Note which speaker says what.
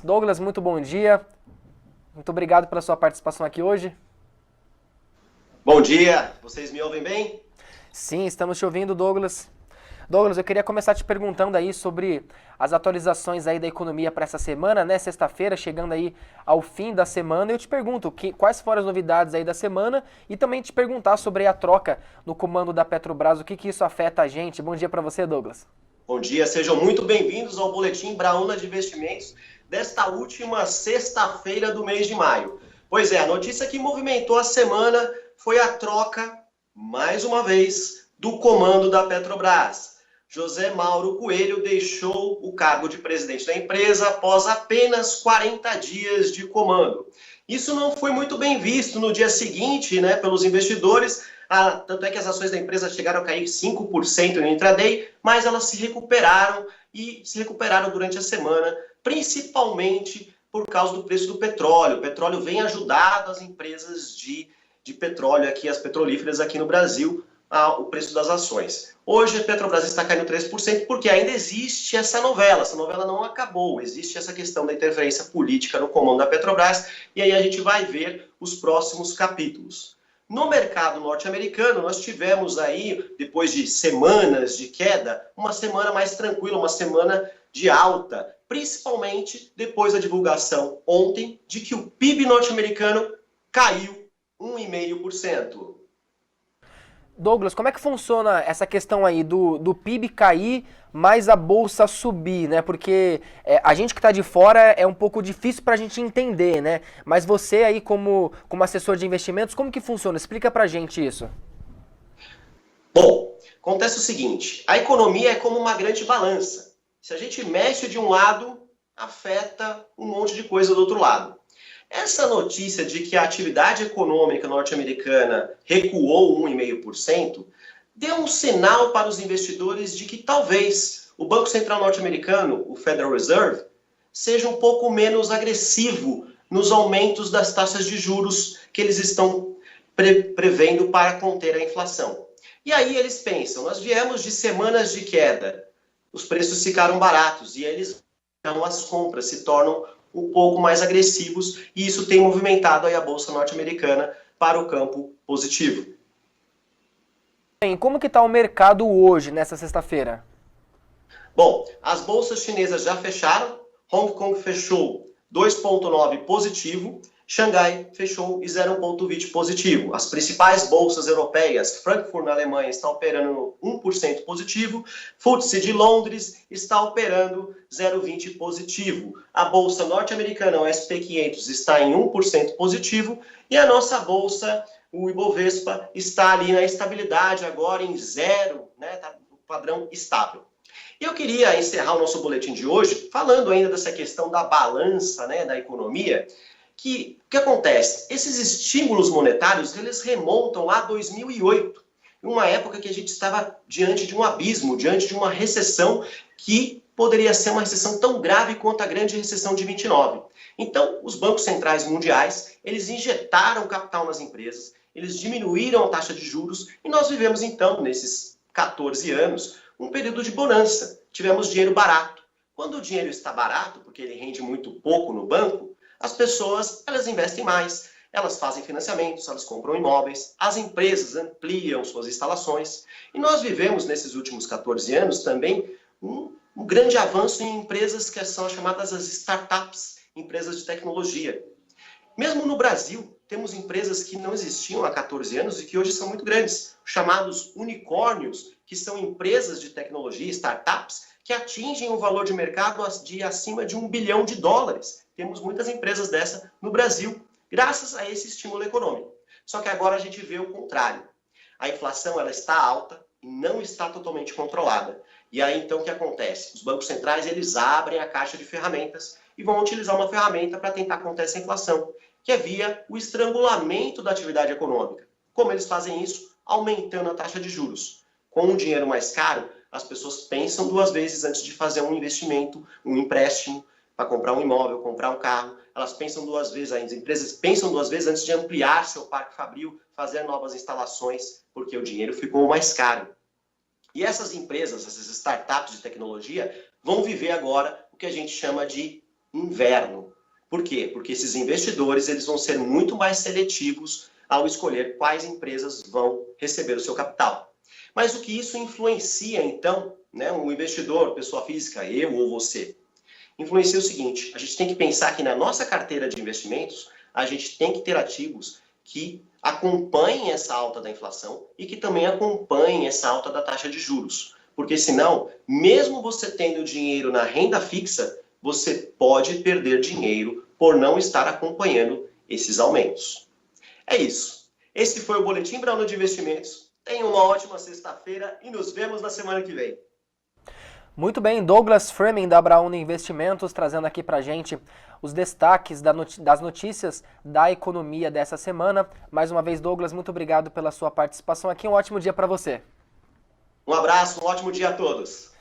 Speaker 1: Douglas, muito bom dia. Muito obrigado pela sua participação aqui hoje.
Speaker 2: Bom dia, vocês me ouvem bem?
Speaker 1: Sim, estamos te ouvindo, Douglas. Douglas, eu queria começar te perguntando aí sobre as atualizações aí da economia para essa semana, né? Sexta-feira, chegando aí ao fim da semana. Eu te pergunto quais foram as novidades aí da semana e também te perguntar sobre a troca no comando da Petrobras, o que isso afeta a gente. Bom dia para você, Douglas.
Speaker 2: Bom dia, sejam muito bem-vindos ao Boletim Brauna de Investimentos desta última sexta-feira do mês de maio. Pois é, a notícia que movimentou a semana foi a troca, mais uma vez, do comando da Petrobras. José Mauro Coelho deixou o cargo de presidente da empresa após apenas 40 dias de comando. Isso não foi muito bem visto no dia seguinte, né, pelos investidores. Tanto é que as ações da empresa chegaram a cair 5% no intraday, mas elas se recuperaram e se recuperaram durante a semana, principalmente por causa do preço do petróleo. O petróleo vem ajudado as empresas de petróleo aqui, as petrolíferas aqui no Brasil, o preço das ações. Hoje a Petrobras está caindo 3% porque ainda existe essa novela não acabou, existe essa questão da interferência política no comando da Petrobras, e aí a gente vai ver os próximos capítulos. No mercado norte-americano, nós tivemos aí, depois de semanas de queda, uma semana mais tranquila, uma semana de alta, principalmente depois da divulgação ontem de que o PIB norte-americano caiu 1,5%.
Speaker 1: Douglas, como é que funciona essa questão aí do PIB cair, mais a bolsa subir, né? Porque a gente que está de fora é um pouco difícil para a gente entender, né? Mas você aí como assessor de investimentos, como que funciona? Explica para a gente isso.
Speaker 2: Bom, acontece o seguinte, a economia é como uma grande balança. Se a gente mexe de um lado, afeta um monte de coisa do outro lado. Essa notícia de que a atividade econômica norte-americana recuou 1,5% deu um sinal para os investidores de que talvez o Banco Central norte-americano, o Federal Reserve, seja um pouco menos agressivo nos aumentos das taxas de juros que eles estão prevendo para conter a inflação. E aí eles pensam, nós viemos de semanas de queda, os preços ficaram baratos e eles então as compras se tornam um pouco mais agressivos e isso tem movimentado aí a bolsa norte-americana para o campo positivo.
Speaker 1: Bem, como que está o mercado hoje, nessa sexta-feira?
Speaker 2: Bom, as bolsas chinesas já fecharam, Hong Kong fechou 2,9 positivo, Xangai fechou e 0,20 positivo. As principais bolsas europeias, Frankfurt na Alemanha está operando 1% positivo, FTSE de Londres está operando 0,20 positivo. A bolsa norte-americana, o SP500, está em 1% positivo e a nossa bolsa, o Ibovespa, está ali na estabilidade agora em zero, né? Tá no padrão estável. E eu queria encerrar o nosso boletim de hoje falando ainda dessa questão da balança, né, da economia, que o que acontece? Esses estímulos monetários, eles remontam lá a 2008, uma época que a gente estava diante de um abismo, diante de uma recessão que poderia ser uma recessão tão grave quanto a grande recessão de 29. Então, os bancos centrais mundiais, eles injetaram capital nas empresas, eles diminuíram a taxa de juros e nós vivemos então, nesses 14 anos, um período de bonança. Tivemos dinheiro barato. Quando o dinheiro está barato, porque ele rende muito pouco no banco, as pessoas, elas investem mais, elas fazem financiamentos, elas compram imóveis, as empresas ampliam suas instalações. E nós vivemos nesses últimos 14 anos também um grande avanço em empresas que são chamadas as startups, empresas de tecnologia. Mesmo no Brasil, temos empresas que não existiam há 14 anos e que hoje são muito grandes, chamados unicórnios, que são empresas de tecnologia, startups, que atingem um valor de mercado de acima de US$ 1 bilhão. Temos muitas empresas dessa no Brasil, graças a esse estímulo econômico. Só que agora a gente vê o contrário. A inflação ela está alta e não está totalmente controlada. E aí então o que acontece? Os bancos centrais eles abrem a caixa de ferramentas e vão utilizar uma ferramenta para tentar conter essa inflação, que é via o estrangulamento da atividade econômica. Como eles fazem isso? Aumentando a taxa de juros. Com um dinheiro mais caro, as pessoas pensam duas vezes antes de fazer um investimento, um empréstimo, para comprar um imóvel, comprar um carro. Elas pensam duas vezes, as empresas pensam duas vezes antes de ampliar seu parque fabril, fazer novas instalações, porque o dinheiro ficou mais caro. E essas empresas, essas startups de tecnologia, vão viver agora o que a gente chama de inverno. Por quê? Porque esses investidores eles vão ser muito mais seletivos ao escolher quais empresas vão receber o seu capital. Mas o que isso influencia, então, né, um investidor, pessoa física, eu ou você? Influencia o seguinte, a gente tem que pensar que na nossa carteira de investimentos, a gente tem que ter ativos que acompanhem essa alta da inflação e que também acompanhem essa alta da taxa de juros. Porque senão, mesmo você tendo dinheiro na renda fixa, você pode perder dinheiro por não estar acompanhando esses aumentos. É isso. Esse foi o Boletim Brauno de Investimentos. Tenha uma ótima sexta-feira e nos vemos na semana que vem.
Speaker 1: Muito bem, Douglas Firmin da Brauna Investimentos trazendo aqui pra gente os destaques das notícias da economia dessa semana. Mais uma vez, Douglas, muito obrigado pela sua participação aqui. Um ótimo dia para você.
Speaker 2: Um abraço, um ótimo dia a todos.